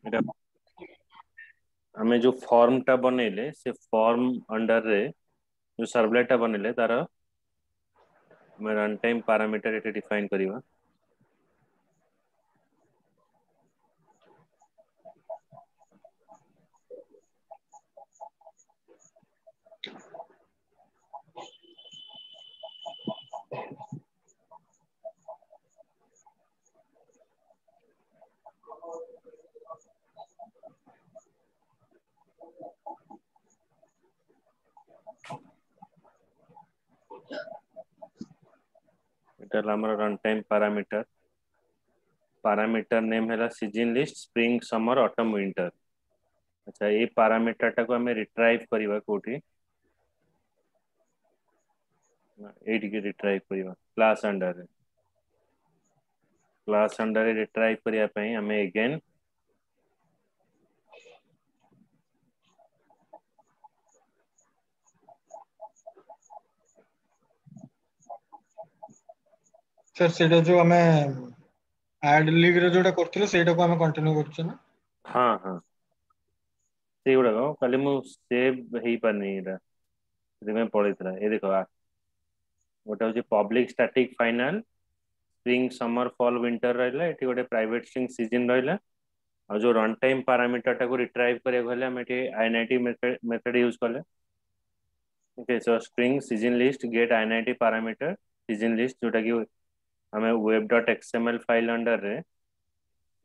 एटा हमें जो फॉर्म टा बनेले से फॉर्म अंडर रे जो सर्वलेट टा बनेले तार हमें रन टाइम पैरामीटर एटे डिफाइन करिवा। एटा हमर run time parameter parameter name है season list spring summer autumn winter. अच्छा ये पैरामीटर टा को हमें रिट्राइव करिवा कोठी एटी के रिट्राइव करिवा क्लास अंडर रे रिट्राइव करिया पई हमें अगेन सर सेटा जो हमें ऐड लीग रे जोटा करथिले सेटा को हमें कंटिन्यू करछ ना। हाँ हाँ से गुड़ा खाली मु सेव हेई पानी एटा से पड़ेगा ये देख गोटे हूँ public static final spring summer fall winter रहा ये गोटे प्राइवेट स्ट्रिंग सीजन रहा और जो रन टाइम पैरामीटर टाको रिट्राइव करें आईएनआईटी मेथड यूज कले। Okay so string season list get I N I T parameter season list जोटा कि हमें web dot XML file under रे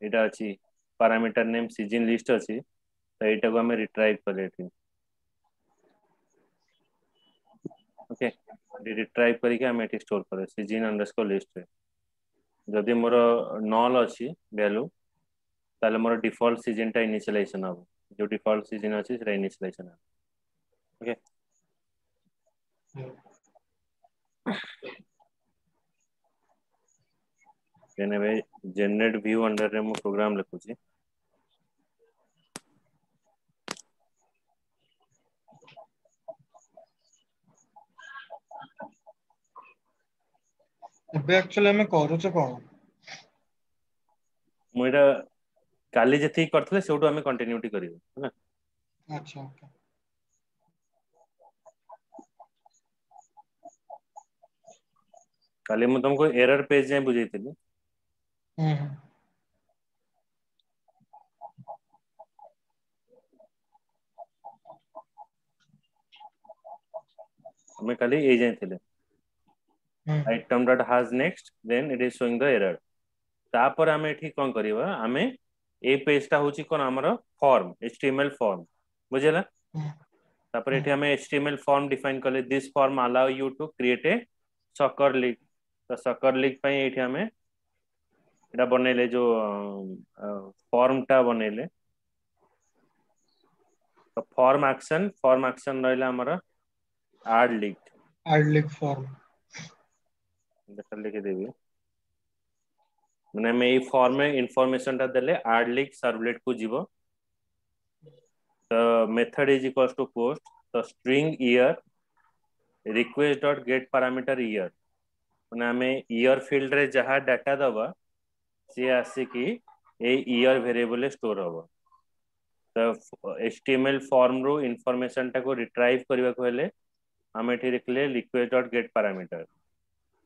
एटा अच्छी पैरामीटर नेम सीजन लिस्ट अच्छी तो यहाँ को हमें रिट्राइव कले। ओके रिट्राइव करके हमें ये स्टोर करें सीजन अंडरस्कोर लिस्ट रे जदि मोर नल अच्छी वैल्यू ताले मोर डिफॉल्ट सीजन टा इनिशियलाइजेशन हम जो डिफॉल्ट सीजन अच्छी से इनिशियलाइजेशन हम। ओके देन भाई जनरेट व्यू अंडर रे मु प्रोग्राम लिखुची ଏବେ एक्चुअली हमें करूछ कोन मुझे काली जति करथले सेउटो हमें कंटिन्यूटी करिवो है ना। अच्छा ओके काली मु तुमको एरर पेज जाए बुझेइथिली हम्म हमें काली ए जाए थिले हम्म item dot has next then it is showing the error तापर हमें एठी कोन करिवा हमें ए पेज टा होची कोन हमर फॉर्म एचटीएमएल फॉर्म बुझेला तापर एठी हमें एचटीएमएल फॉर्म डिफाइन करले this form allow you to create a soccer league तो सकर लीग पई एठी हमें एटा बनेले जो फॉर्म टा बनेले तो फॉर्म एक्शन रहला हमर add league add league form देखा लिखे देबी मैंने मैं ये फॉर्म में इंफॉर्मेशन टा देले ऐड लीग सर्वलेट को जीवो the method is equals to post the string year request dot get parameter year माने हमें year field रे जहाँ डाटा दबा से आसे कि ए year वेरिएबल स्टोर होबो तो HTML फॉर्म रो इंफॉर्मेशन टा को रिट्राइव करबा को हेले हम एठी लिखले request dot get parameter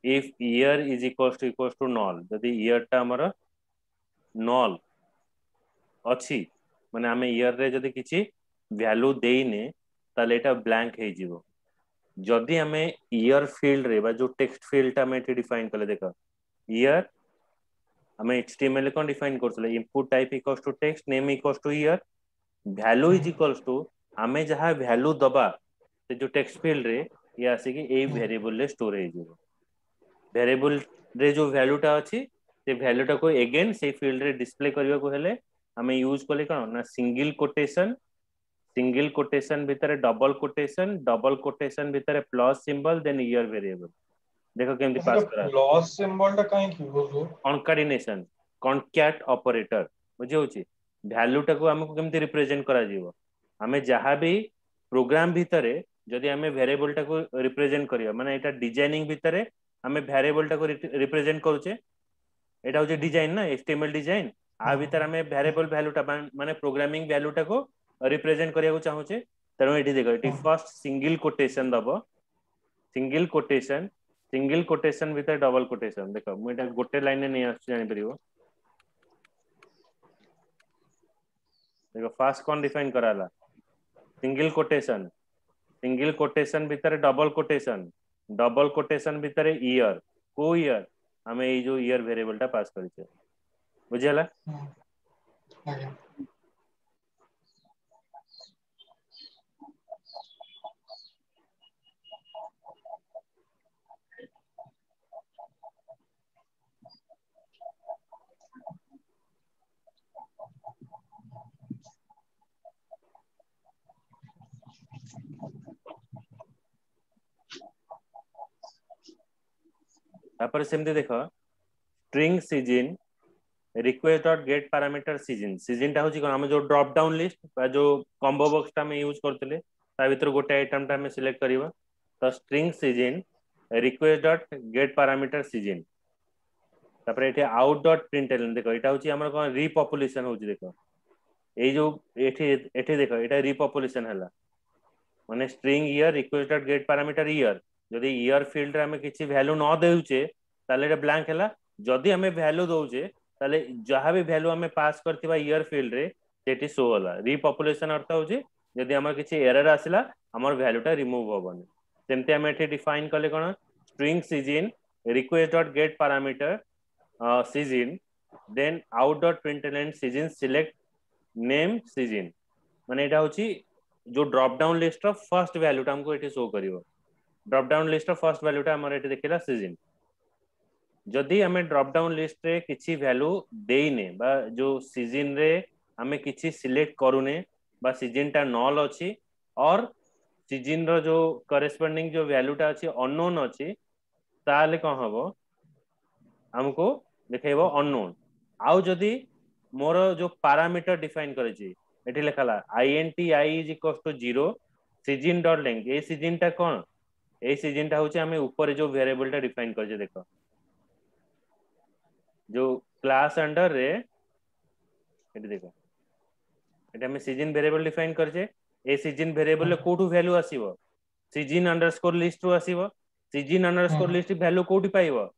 if year is equals to null यदि year टा हमर null अच्छी माने हमें year रे जदि किछि वैल्यू देइने ताले एटा ब्लैंक हे जीवो जदि हमें ईयर फील्ड रे बा जो टेक्स्ट फील्ड टा में डिफाइन करले देखा ईयर हमें एचटीएमएल कोन डिफाइन करथले input type equals to text name equals to year value is equals to हमें जहां वैल्यू दबा से जो टेक्स्ट फील्ड रे ये आसे कि ए वेरिएबल रे स्टोर हे जीवो वेरिएबल रे जो वैल्यू टा अछि से वैल्यू टा को अगेन से फील्ड रे डिस्प्ले करबा को हेले हमें यूज करले कोन ना सिंगल कोटेशन भितर डबल कोटेशन भितर plus symbol then year variable देखो केमती पास करा प्लस सिंबल टा काहे की हो कॉन्कार्डिनेशन कॉन्कैट ऑपरेटर बुझे होची वैल्यू टाको हमको केमती रिप्रेजेंट करा जीवो हमें जहां भी प्रोग्राम भितरे जदि हमें वेरिएबल टाको रिप्रेजेंट करियो माने एटा डिजाइनिंग भितरे हमें वेरिएबल टाको रिप्रेजेंट करूचे एटा होचे डिजाइन ना एचटीएमएल डिजाइन आ भीतर आम वेरिएबल वैल्यूटा माने प्रोग्रामिंग वैल्यूटा को रिप्रेजेंट करिया चाहूचे तेणु ये देख ये फर्स्ट सिंगल कोटेशन दब सिंगल कोटेशन भीतर डबल कोटेशन देख मुझे गोटे लाइन नहीं जापर देखो फास्ट कौन डिफाइन कराला सिंगल कोटेशन भीतर डबल कोटेशन भीतर ईयर को ईयर आम ये जो ईयर वेरिएबलटा पास करिसे बुझीला आज्ञा तापर सेमती देख string season request dot get parameter season टा होची कोन हम जो ड्रॉप डाउन लिस्ट बा जो कॉम्बो बॉक्स टा में यूज करतले ता भीतर गोटे आइटम टा में सिलेक्ट करबा तो string season request dot get parameter season तापर एठी आउट डॉट प्रिंटलन देखो एटा होची हमर कोन रीपॉपुलेशन होची देखो ए जो एठी एठी देखो एटा रीपॉपुलेशन हला माने string year request dot get parameter year जदि ईयर फील्ड रे हमें किछि वैल्यू न देउचे ताले एटा ब्लैंक हला जदि हमें वैल्यू दउचे ताले जहां भी वैल्यू हमें पास करथिबा ईयर फील्ड रे सेठी शो होला रीपॉपुलेशन अर्थ होची जदि हमर किछि एरर आसिला हमर वैल्यूटा रिमूव होबनी सेमते हम एठी डिफाइन करले कोन string season request dot get parameter season then out dot println season select name season माने एटा होची जो drop down list of first वैल्यूटा हमको एठी शो करिवो drop down list of first वैल्यूटा हमर एठी देखिला सीजन जदि हमें ड्रॉप डाउन लिस्ट रे किछि वैल्यू देइने बा जो सीजन रे हमें किछि सिलेक्ट करूने बा सीजन टा नल अछि और सीजन रो जो करेस्पोंडिंग जो वैल्यूटा अछि अननोन अछि ताले कोन हबो हमको देखेबो अननोन आउ जदि मोर जो पैरामीटर डिफाइन करे छी एठी लिखला int I is equal to 0 season dot length ए सीजन टा कोन ए सीजन टा होची हमें ऊपर जो वेरिएबल टा डिफाइन करजे देखो जो क्लास अंडर रे एठी देखो एटा हमें सीजन वेरिएबल डिफाइन करजे ए सीजन वेरिएबल कोठू वैल्यू आसीबो सीजन अंडरस्कोर लिस्ट रो आसीबो सीजन अंडरस्कोर लिस्ट वैल्यू कोठी पाइबो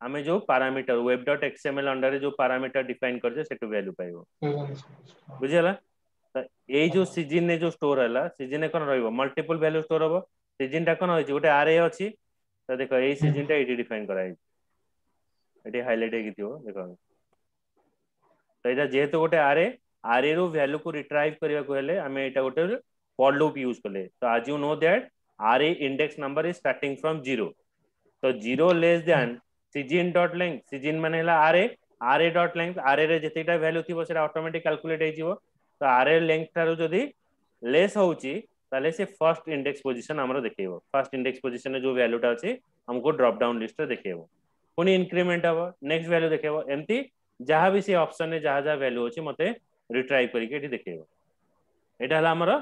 हमें जो parameter web dot XML under जो पैरामीटर डिफाइन करजे सेटू वैल्यू पाइबो बुझियला तो ए जो सीजन ने जो स्टोर हला सीजन ने कोन रहइबो मल्टीपल वैल्यू स्टोर होबो सीजन टा कोन होइछ गोटे आरे अछि तो देखो ए सीजन टा एटी डिफाइन कराइ एटी हाइलाइट हेकि थियो देखो तो एटा जेहेतु गोटे आरे रो वैल्यू को रिट्राइव करिया को हेले हमें एटा गोटे फॉर लूप यूज करले तो आज you know that array index number is starting from 0 तो 0 less than season dot length season माने हला आरे डॉट लेंथ आरे रे जतेटा वैल्यू थिबो सेटा ऑटोमेटिक कैलकुलेट हे जिवो तो आरे लेंथ तारो जदी लेस होउची ताले से फर्स्ट इंडेक्स पोजीशन हमरो देखेबो फर्स्ट इंडेक्स पोजीशन में जो वैल्यूटा अछि हमको ड्रॉप डाउन लिस्ट रे देखेबो पुनी इंक्रीमेंट हबो नेक्स्ट वैल्यू देखेबो एम्ति जहां भी से ऑप्शन ने जहां जहां वैल्यू अछि मते रिट्राइव करके एठी देखेबो एटा हला हमरो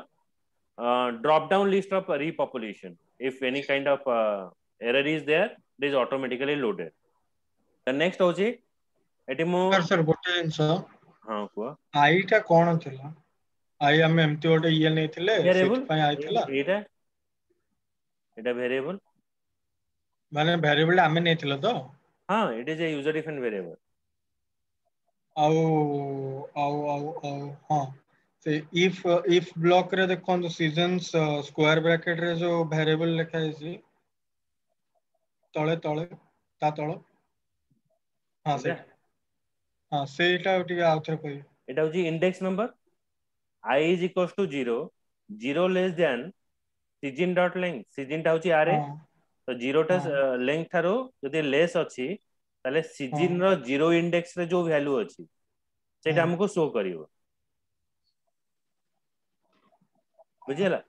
drop down list of repopulation if any kind of error is there it is automatically loaded the next होची एठी मो सर गोटे जिंस हां को आई टा कोन थिला आई हम एमती गोटे इए नेथिले सेट पय आई थिला एटा वेरिएबल माने वेरिएबल हमें नेथिलो तो हां it is a user defined variable आउ हां से इफ ब्लॉक रे देखो तो सीजंस स्क्वायर ब्रैकेट रे जो वेरिएबल लिखा है जी तळे तळे ता तळ हां से हां सेटा टिके आउथर कोइ एटा होची index number I is equals to 0 0 less than season dot length season टा होची आरे हां तो 0 टा हां लेंथ थारो जदी लेस अछि ताले सीजन रो 0 इंडेक्स रे जो वैल्यू अछि सेटा हमको शो करिवो बुझियला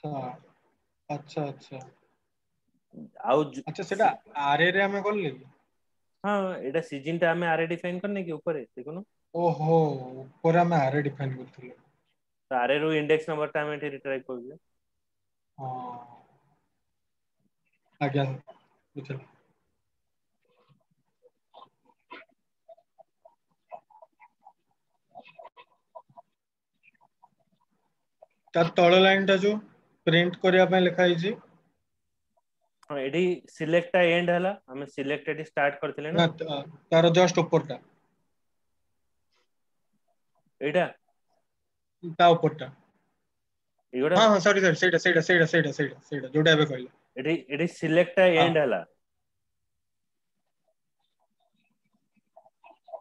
हां अच्छा अच्छा आउ अच्छा सेटा आरे रे हमें करले हां एटा सीजन टा हमें आरे डिफाइन करने के ऊपर है देखो ओहो ऊपर हमें आरे डिफाइन करथिले तो आरे रो इंडेक्स नंबर टा हमें एठी रिट्राइव करले हां आज्ञा बुझल ତା ତଳ ଲାइन ଟା जो प्रिंट करया पे लिखा है हाँ एडी सिलेक्ट टा एंड हला हमें सिलेक्ट एडी स्टार्ट करथिले ना ना तार जस्ट ऊपर टा एटा ता ऊपर टा एगोडा हाँ हाँ सॉरी सॉरी सेटा जोटा एबे कहले एडी एडी सिलेक्ट टा हाँ एंड हला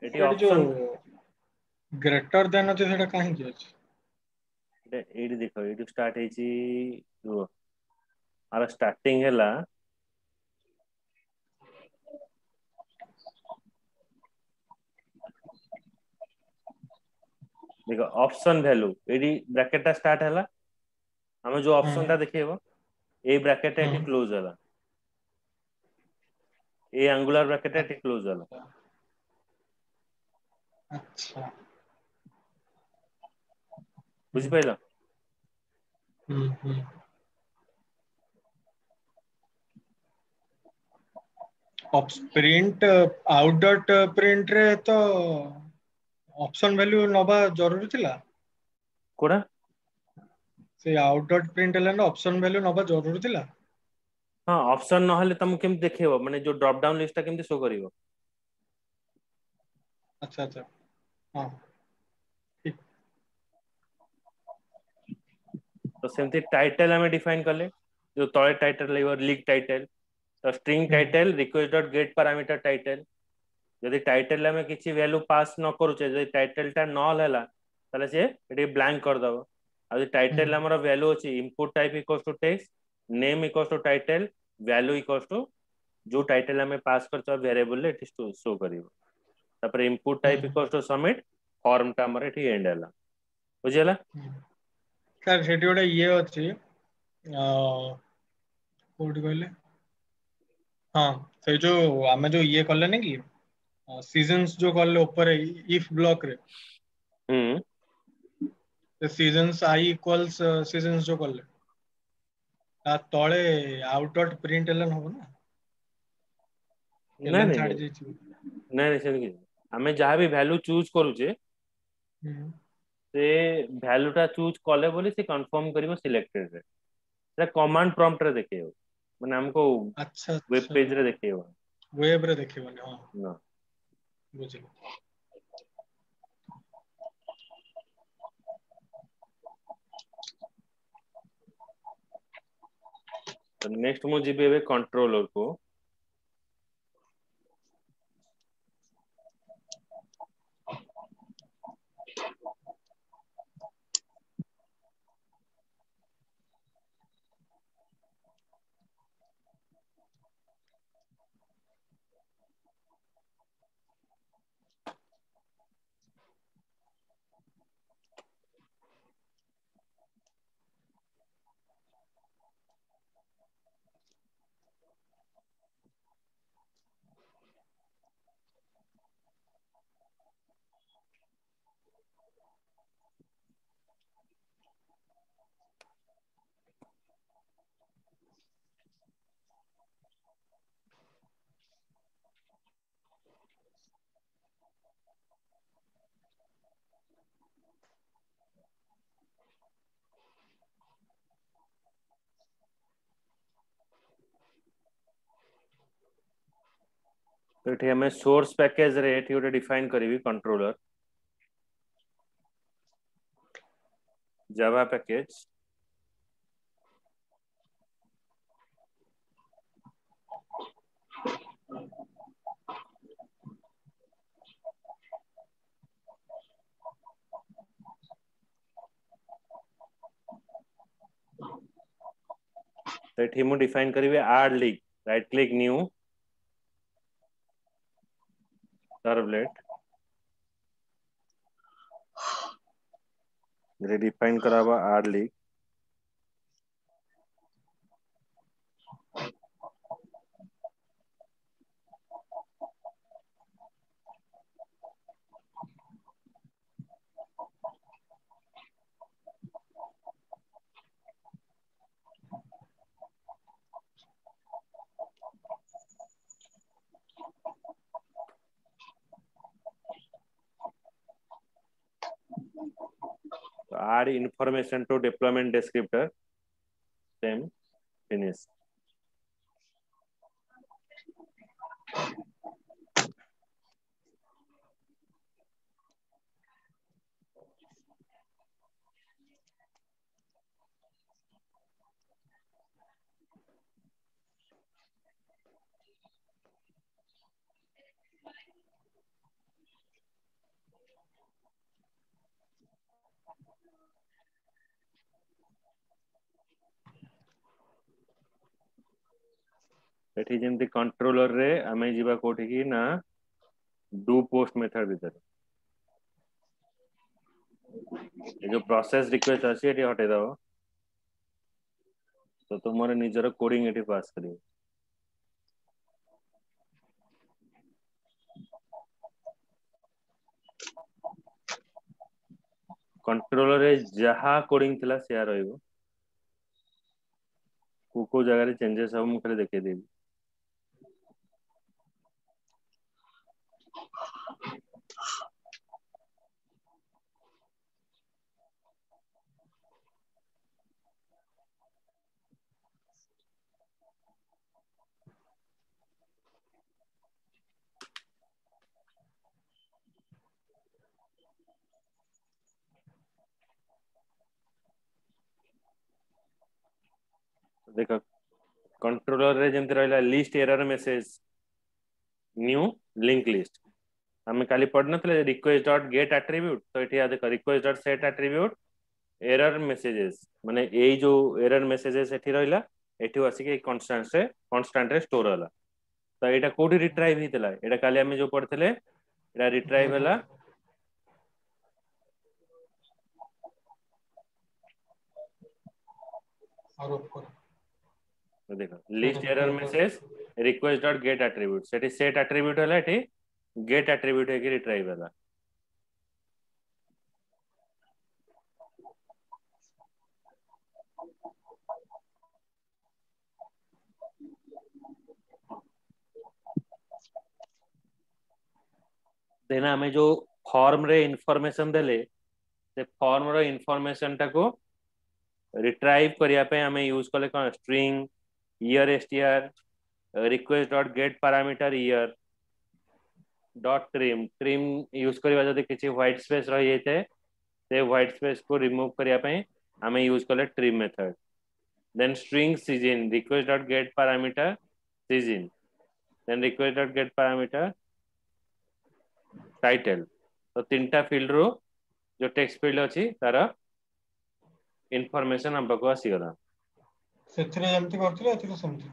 एटी सेठी जो ऑप्शन ग्रेटर देन अछि सेटा काहे की अछि एडी देखो एडी स्टार्ट हेची जो आर स्टार्टिंग हला देखो ऑप्शन वैल्यू एडी ब्रैकेट टा स्टार्ट हला हमें जो ऑप्शन टा हम्म देखेबो ए ब्रैकेट एटी हम्म क्लोज हला ए एंगुलर ब्रैकेट एटी क्लोज हला अच्छा अच्छा बुझि हम्म पाइला hmm print out dot print रे तो ऑप्शन वैल्यू नबा जरूरी थिला कोडा से out dot println option value नबा जरूरी थिला हाँ ऑप्शन नहले तुम केम देखेबो माने जो ड्रॉप डाउन लिस्ट टा केमती शो करिवो अच्छा अच्छा हाँ ठीक तो सेमती टाइटल हमें डिफाइन करले जो तळे टाइटल लेवर लीग टाइटल तो string hmm title request dot get parameter title यदि टाइटल में किसी वैल्यू पास न करूचे यदि टाइटल टा नल हैला ताले से एटी ब्लैंक कर दबो आ टाइटल हम्म हमर वैल्यू अछि input type equals to text name equals to title value equals to जो टाइटल हमें पास करछ वेरिएबल ले एटी शो करिवो तापर input type hmm equals to submit form टा हमर एटी एंड हैला बुझियला सर सेठी गोटे ये अछि कोठी कहले हाँ से जो आमे जो ये करले कि सीजन्स जो करले ऊपर इफ ब्लॉक रे हम्म सीजन्स आई इक्वल्स सीजन्स जो करले ता तळे आउट डॉट प्रिंट एलन हबो ना नहीं एलन नहीं छाड़ नहीं जाइछि नहीं नहीं हमें जहाँ भी वैल्यू चूज करूचे हम्म से वैल्यू टा चूज कले बोली से कंफर्म करिवो सिलेक्टेड रे से कमांड प्रॉम्प्ट रे देखेबो माने हमको अच्छा वेब अच्छा पेज रे देखेबो वेब रे देखिबनी हाँ ना बुझिलो तो नेक्स्ट मु जीबे एबे कंट्रोलर को तो एठी हमें सोर्स पैकेज रे एठी गोटे डिफाइन करिवि कंट्रोलर जावा पैकेज तो एठी मु डिफाइन करिवि आर लीग राइट क्लिक न्यू सर्वलेट रे डिफाइन करावा आर लीग add information to deployment descriptor, same, finish. एठी जेमती कंट्रोलर रे आमे जीवा कोठी की ना डू पोस्ट मेथड भीतर ये जो प्रोसेस रिक्वेस्ट अछि एठी हटे दाओ तो तुमरे निजर कोडिंग एठी पास करियो कंट्रोलर रे जहा कोडिंग थिला सेया रहइबो को जगह रे चेंजेस हम मुखरे देखे देबी देखो कंट्रोलर रे जेमती रहला list error message new link list हमें काली पढ़ना था रिक्वेस्ट डॉट गेट एट्रीब्यूट तो ये देखो request dot set attribute error messages माने ए जो एरर मेसेजेस एठी रहला एठी आसी के कांस्टेंट रे स्टोर होला तो एटा कोठी रिट्राइव हितला एटा काली हमें जो पढ़थले एटा रिट्राइव होला और ऊपर तो देखो list error message request dot get attribute सेठी सेट एट्रीब्यूट होला एठी गेट एट्रीब्यूट है कि रिट्राइव होला देना हमें जो फॉर्म रे इंफॉर्मेशन देले से फॉर्म रो इंफॉर्मेशन टाको रिट्राइव करिया पे हमें यूज कले कौन string year STR request dot get parameter year dot trim use करबा जदी किछि व्हाइट स्पेस रहि जेते से व्हाइट स्पेस को रिमूव करिया पे हमें यूज कले trim method then string season request dot get parameter season then request dot get parameter title तो तीनटा फील्ड रो जो टेक्स्ट फील्ड अछि तार इनफॉरमेशन हम बकवा सिगला ସେଥିରେ ଯେମିତି କରିଥିଲେ ଏଥିରେ ସେମିତି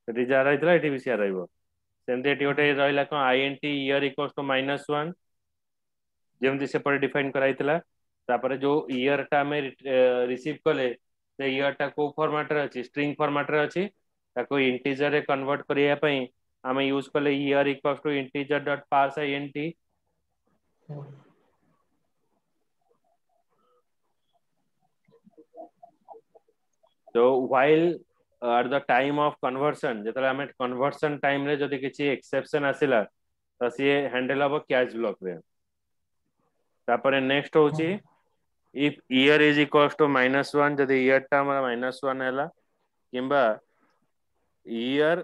ସେଠି ଯାହା ରହିଥିଲା ଏଠି ବି ସେୟା ରହିବ ସେମିତି ଏଠି ଗୋଟେ ରହିଲା କଣ ଆଇଏନଟି ଇୟର ଇକ୍वल्स टू -1 ଯେମିତି ସେପଟେ डिफाइन କରାଯାଇଥିଲା ତାପରେ जो ଇୟର ଟା ଆମେ रिसीव कले से ଇୟର ଟା को फॉर्मेट रे अछि स्ट्रिंग फॉर्मेट रे अछि ताको इंटीजर रे कन्वर्ट करिया पई ଆମେ यूज कले year equals to integer dot parse int तो while at the time of conversion जेतले हमें कन्वर्सन टाइम रे जदी किछि एक्सेप्शन आसिला तो सी हैंडल हबो कैच ब्लॉक रे तापर नेक्स्ट होची if year is equals to -1 जदी ईयर टा हमरा -1 हैला किंबा ईयर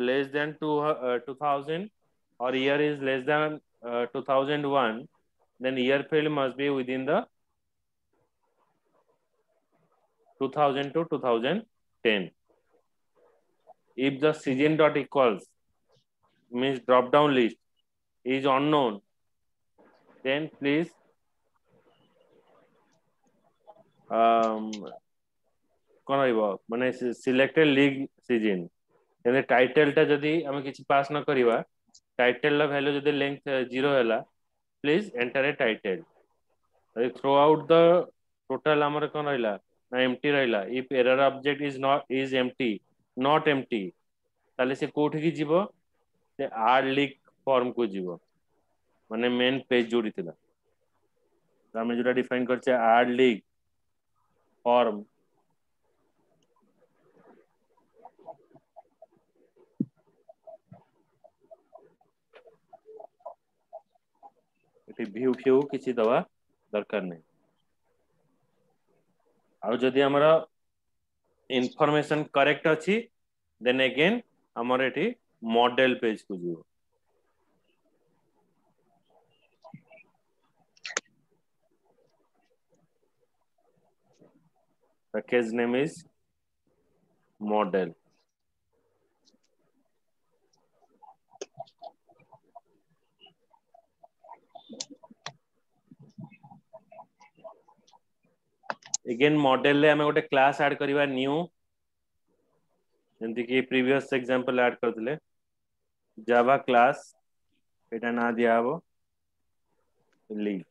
लेस देन 2000 और year is less than 2001 then year field must be within the 2000 to 2010 if the season dot equals means drop down list is unknown then please कौन रहिबो माने selected league season एने title टा जदी हम किछि पास न करिवा टाइटल ला वैल्यू जदी लेंथ 0 हैला please enter a title through out the total हमर कोन रहिला ना एम्प्टी रहिला if error object is empty not empty ताले से कोठी की जीवो से आर लीक फॉर्म को जीवो माने मेन पेज जोड़ी थिला तो हमें जोटा डिफाइन करछे आर लीक फॉर्म एटी व्यू फ्यू किछि दवा दरकार नहीं आउ जदि हमर इनफॉरमेशन करेक्ट अछि देन अगेन हमर एठी मॉडल पेज को जीव package name is model again model रे हमें गोटे क्लास ऐड करबा न्यू जंती कि प्रीवियस एग्जांपल ऐड करथिले जावा क्लास एटा ना दिया हबो लीग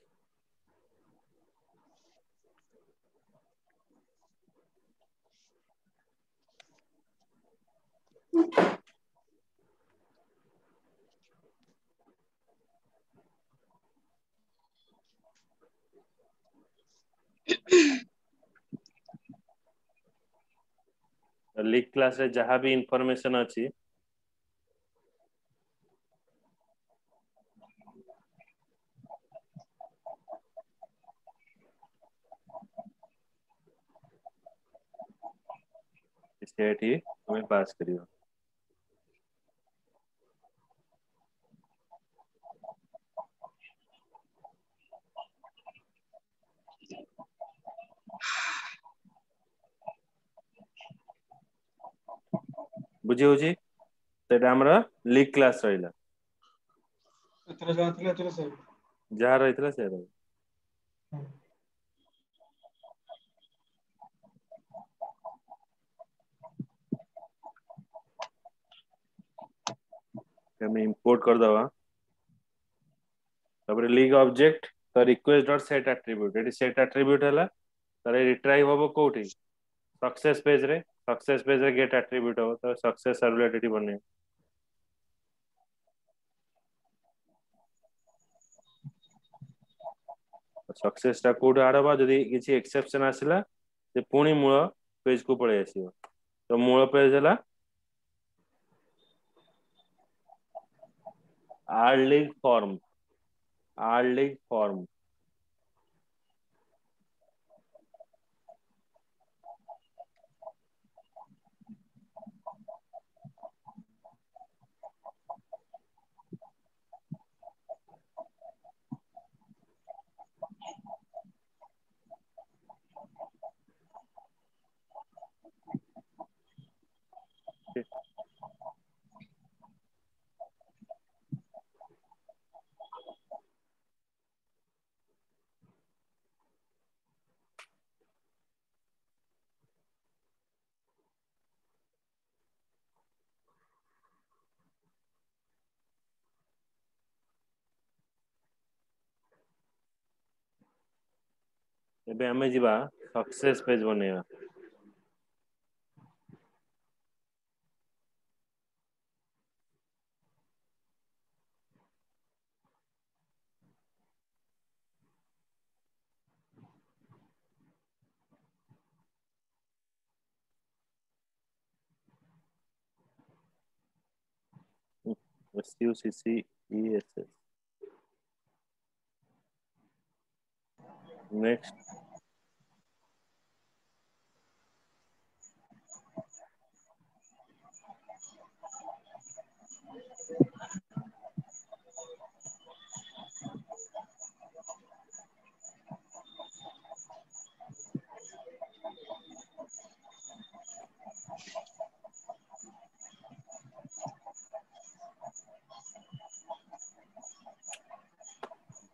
लीग क्लास रे जहां भी इंफॉर्मेशन अछि सेठी हमें पास करियो बुझी होची तेटा हमरा लीग क्लास रहिला एतरे जाथिले एतरे से जहाँ रहितला से रही हमें इंपोर्ट कर दवा तबरे लीग ऑब्जेक्ट तो request dot set attribute eighty set attribute हला तारे रिट्राइव होबो कोठी सक्सेस पेज रे गेट एट्रीब्यूट हो तो सक्सेस सर्वलेट एटी बने सक्सेस टा कोड आडबा जदी किछि एक्सेप्शन आसिला से पुणी मूल पेज को पळे आसीबो तो मूल पेज हला आर लीग फॉर्म एबे हमें जिबा सक्सेस पेज बनेगा SUCCESS नेक्स्ट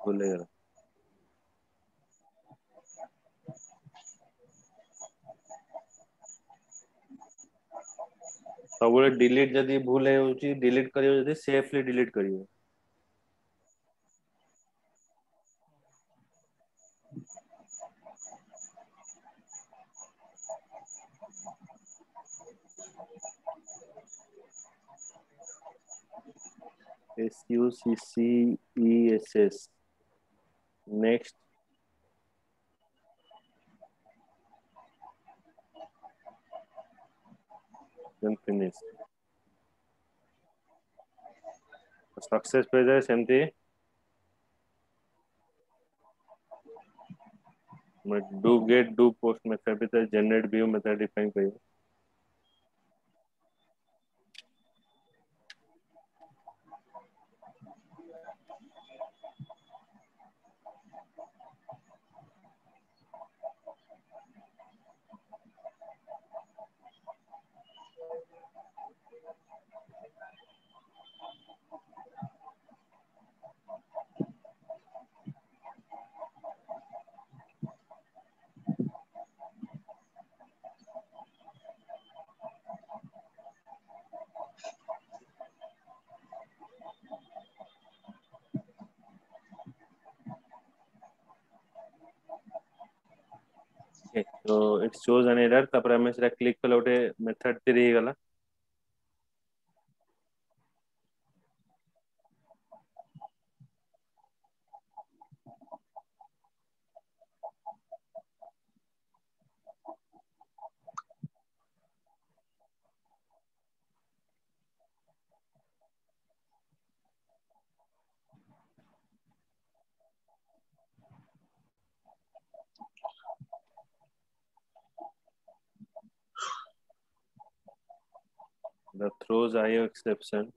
भूलेगा सब डिलीट जदी भूल होउची डिलीट करियो जदी सेफली डिलीट करियो SUCCESS next then finish success page है सेमती मैं do get do post method भी तो जनरेट व्यू मेथड डिफाइन करियो। तो इट शोज एन एरर तापर हमें सेटा क्लिक कले गोटे मेथड तीरी गला। द थ्रोज आईओ एक्सेप्शन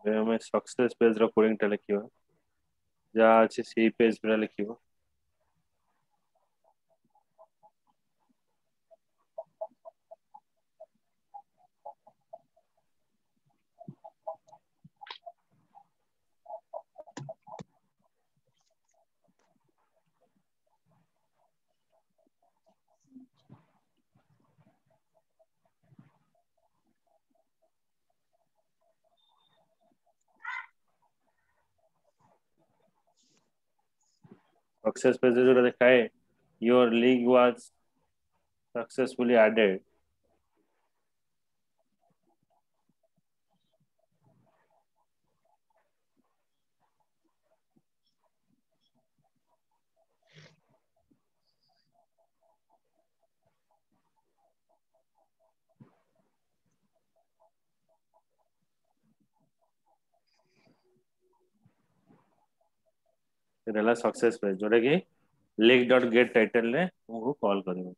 हमें सक्सेस पेज रो कोडिंग टा लिखियो जहाँ अच्छे सी पेज पर लिखियो। सक्सेस पेज जो दिखाए your league was successfully added. रहला सक्सेस पेज जोटा कि लीग डॉट गेट टाइटल ने तुमको कॉल करियो।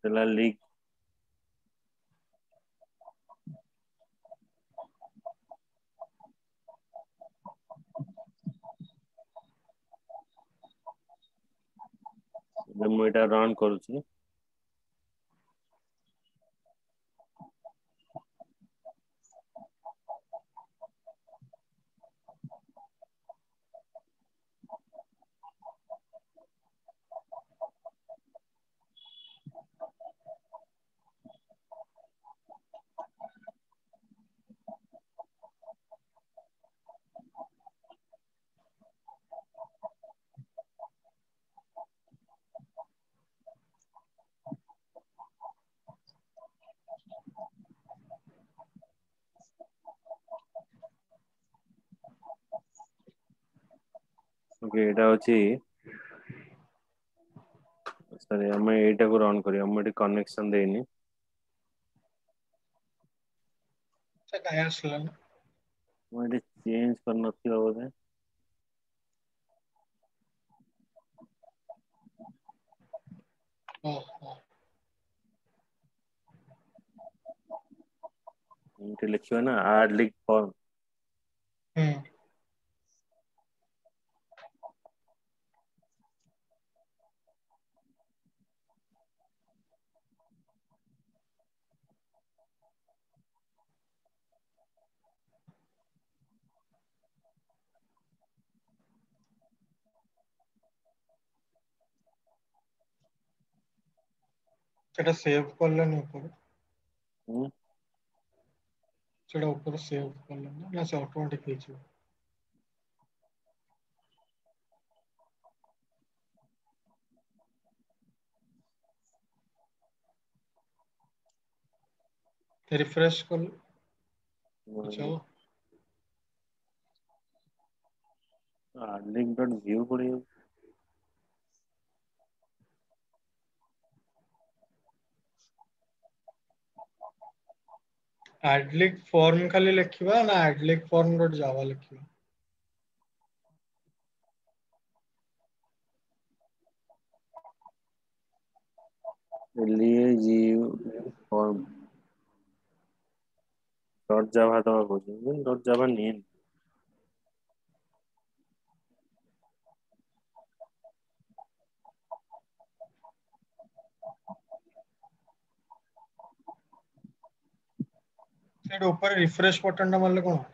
रहला लीग ମୁଁ ଏଟା ରନ୍ କରୁଛି। ओके एटा होची सॉरी हमें एटा को रन करियो हम एटी कनेक्शन देनी। से काय आसला ना ମୁଁ ଏଠି ଚେଞ୍ଜ କରିନଥିବ ବୋଧେ। ओहो ଏମିତି ଲେଖିବ ନା ଆଡ୍ ଲିଙ୍କ ଫର୍ମ। हम्म सेटा सेव करलेनी ऊपर ହୁଁ सेटा ऊपर सेव करलेनी ना से ऑटोमेटिक ହେଇଯିବ। रिफ्रेश कर चलो लिंक डॉट व्यू पड़ेगा। एडलिक फॉर्म खाली लिखिबा ना एडलिक फॉर्म डॉट जावा लिखिबा। लिए जी फॉर्म डॉट जावा दवा कହୁଛନ୍ତି डॉट जावा नहीं। ସେଠି ଉପରେ ରିଫ୍ରେଶ ବଟନ ଟା ମାରିଲେ କଣ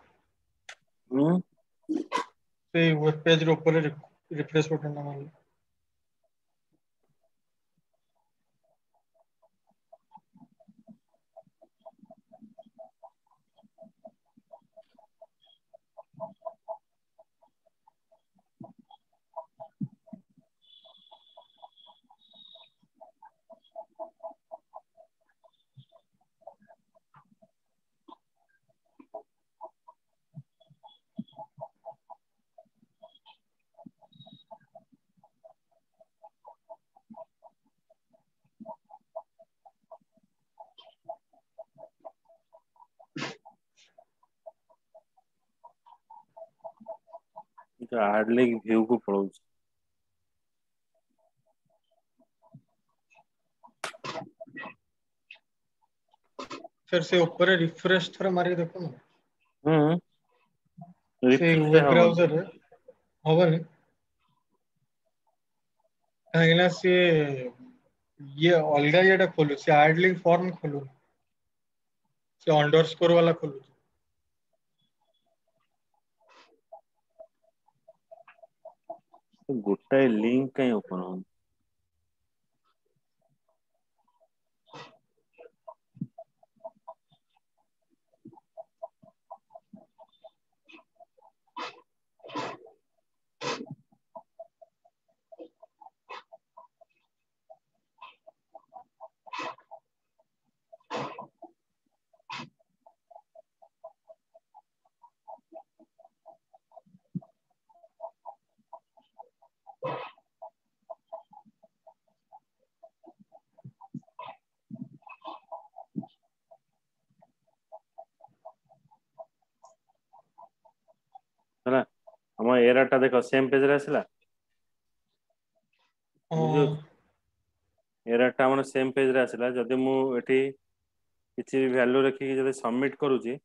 हम्म ସେ ୱେବ ପେଜ ର ଉପରେ ରିଫ୍ରେଶ ବଟନ ଟା ମାରିଲେ हार्डली व्यू को पड़ोस। फिर से ऊपर रिफ्रेश थोड़ा मारी देखो ना हम्म से रिफ्रेश वेब हवन ब्राउजर रे हबनी କାହିଁକି ନା ସିଏ ଇଏ ଅଲଗା ଇଏଟା ଖୋଲୁ ସେ ଆଡ୍ ଲିଙ୍କ ଫର୍ମ ଖୋଲୁ ସେ ଅଣ୍ଡରସ୍କୋର वाला ଖୋଲୁ। तो गोटाए लिंक कहीं ओपन हो। ହେଲା ଆମ ଏରର ଟା ଦେଖ सेम पेज रे आसिला बुझु ହଁ एरर टा हमर सेम पेज रे आसिला जदि मु एठी କିଛି ଭ୍ୟାଲୁ ରଖିକି ଯଦି ସବମିଟ କରୁଛି